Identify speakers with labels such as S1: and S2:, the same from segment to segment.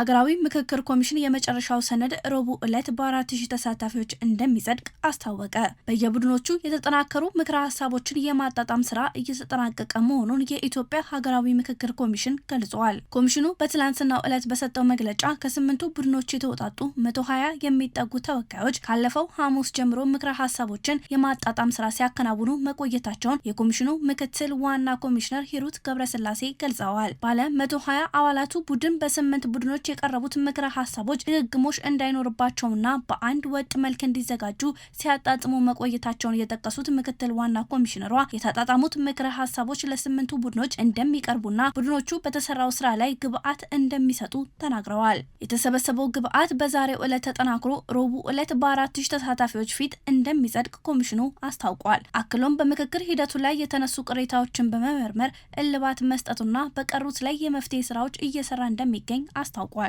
S1: የሀገራዊ ምክክር ኮሚሽን የመጨረሻው ሰነድ ረቡዕ ዕለት በ4000 ተሳታፊዎች እንደሚጸድቅ አስታወቀ። በየቡድኖቹ የተጠናከሩ ምክረ ሀሳቦችን የማጣጣም ስራ እየተጠናቀቀ መሆኑን የኢትዮጵያ ሀገራዊ ምክክር ኮሚሽን ገልጿል። ኮሚሽኑ በትላንትናው ዕለት በሰጠው መግለጫ ከ8 ቡድኖች የተውጣጡ 120 የሚጠጉ ተወካዮች ካለፈው ሐሙስ ጀምሮ ምክረ ሀሳቦችን የማጣጣም ስራ ሲያከናውኑ መቆየታቸውን የኮሚሽኑ ምክትል ዋና ኮሚሽነር ሂሩት ገብረስላሴ ገልጸዋል። ባለ 120 አባላቱ ቡድን በ8 ቡድኖች የቀረቡት ምክረ ሀሳቦች ድግግሞሽ እንዳይኖርባቸውና በአንድ ወጥ መልክ እንዲዘጋጁ ሲያጣጥሙ መቆየታቸውን የጠቀሱት ምክትል ዋና ኮሚሽነሯ የተጣጣሙት ምክረ ሀሳቦች ለ8 ቡድኖች እንደሚቀርቡና ቡድኖቹ በተሰራው ስራ ላይ ግብአት እንደሚሰጡ ተናግረዋል። የተሰበሰበው ግብአት በዛሬው ዕለት ተጠናክሮ ረቡዕ ዕለት በ4000 ተሳታፊዎች ፊት እንደሚጸድቅ ኮሚሽኑ አስታውቋል። አክሎም በምክክር ሂደቱ ላይ የተነሱ ቅሬታዎችን በመመርመር እልባት መስጠቱና በቀሩት ላይ የመፍትሄ ስራዎች እየሰራ እንደሚገኝ አስታውቋል።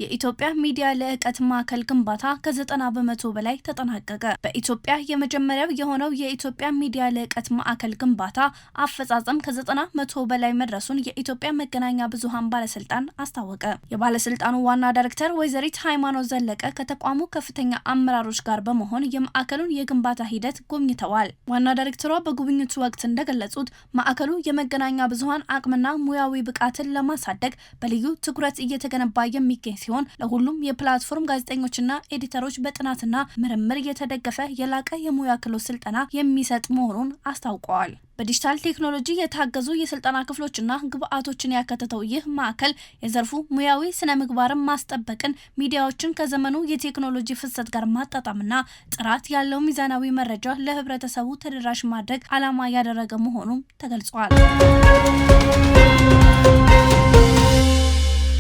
S1: የኢትዮጵያ ሚዲያ ልዕቀት ማዕከል ግንባታ ከ90 በመቶ በላይ ተጠናቀቀ። በኢትዮጵያ የመጀመሪያው የሆነው የኢትዮጵያ ሚዲያ ልዕቀት ማዕከል ግንባታ አፈጻጸም ከ90% በላይ መድረሱን የኢትዮጵያ መገናኛ ብዙሃን ባለስልጣን አስታወቀ። የባለስልጣኑ ዋና ዳይሬክተር ወይዘሪት ሃይማኖት ዘለቀ ከተቋሙ ከፍተኛ አመራሮች ጋር በመሆን የማዕከሉን የግንባታ ሂደት ጎብኝተዋል። ዋና ዳይሬክተሯ በጉብኝቱ ወቅት እንደገለጹት ማዕከሉ የመገናኛ ብዙሃን አቅምና ሙያዊ ብቃትን ለማሳደግ በልዩ ትኩረት እየተገነባ የሚገኝ ሲሆን ለሁሉም የፕላትፎርም ጋዜጠኞችና ኤዲተሮች በጥናትና ምርምር የተደገፈ የላቀ የሙያ ክህሎት ስልጠና የሚሰጥ መሆኑን አስታውቀዋል። በዲጂታል ቴክኖሎጂ የታገዙ የስልጠና ክፍሎችና ግብአቶችን ያካተተው ይህ ማዕከል የዘርፉ ሙያዊ ስነ ምግባርን ማስጠበቅን፣ ሚዲያዎችን ከዘመኑ የቴክኖሎጂ ፍሰት ጋር ማጣጣምና ጥራት ያለው ሚዛናዊ መረጃ ለህብረተሰቡ ተደራሽ ማድረግ ዓላማ ያደረገ መሆኑን ተገልጿል።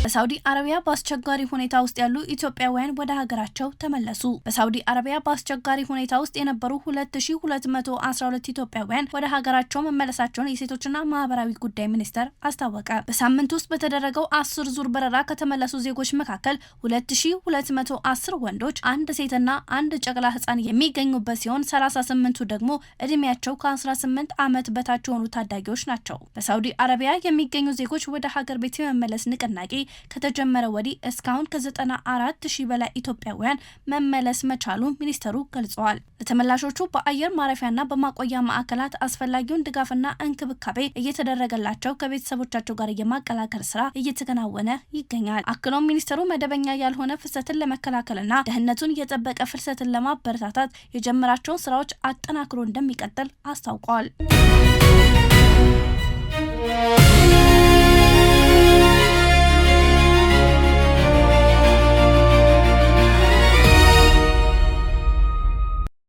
S1: በሳውዲ አረቢያ በአስቸጋሪ ሁኔታ ውስጥ ያሉ ኢትዮጵያውያን ወደ ሀገራቸው ተመለሱ። በሳውዲ አረቢያ በአስቸጋሪ ሁኔታ ውስጥ የነበሩ 2212 ኢትዮጵያውያን ወደ ሀገራቸው መመለሳቸውን የሴቶችና ማህበራዊ ጉዳይ ሚኒስቴር አስታወቀ። በሳምንት ውስጥ በተደረገው 10 ዙር በረራ ከተመለሱ ዜጎች መካከል 2210 ወንዶች፣ አንድ ሴትና አንድ ጨቅላ ህፃን የሚገኙበት ሲሆን 38ቱ ደግሞ እድሜያቸው ከ18 ዓመት በታች የሆኑ ታዳጊዎች ናቸው። በሳውዲ አረቢያ የሚገኙ ዜጎች ወደ ሀገር ቤት የመመለስ ንቅናቄ ከተጀመረ ወዲህ እስካሁን ከ94,000 በላይ ኢትዮጵያውያን መመለስ መቻሉን ሚኒስተሩ ገልጸዋል። ለተመላሾቹ በአየር ማረፊያና በማቆያ ማዕከላት አስፈላጊውን ድጋፍና እንክብካቤ እየተደረገላቸው ከቤተሰቦቻቸው ጋር የማቀላቀል ስራ እየተከናወነ ይገኛል። አክሎም ሚኒስተሩ መደበኛ ያልሆነ ፍልሰትን ለመከላከልና ደህንነቱን የጠበቀ ፍልሰትን ለማበረታታት የጀመራቸውን ስራዎች አጠናክሮ እንደሚቀጥል አስታውቋል።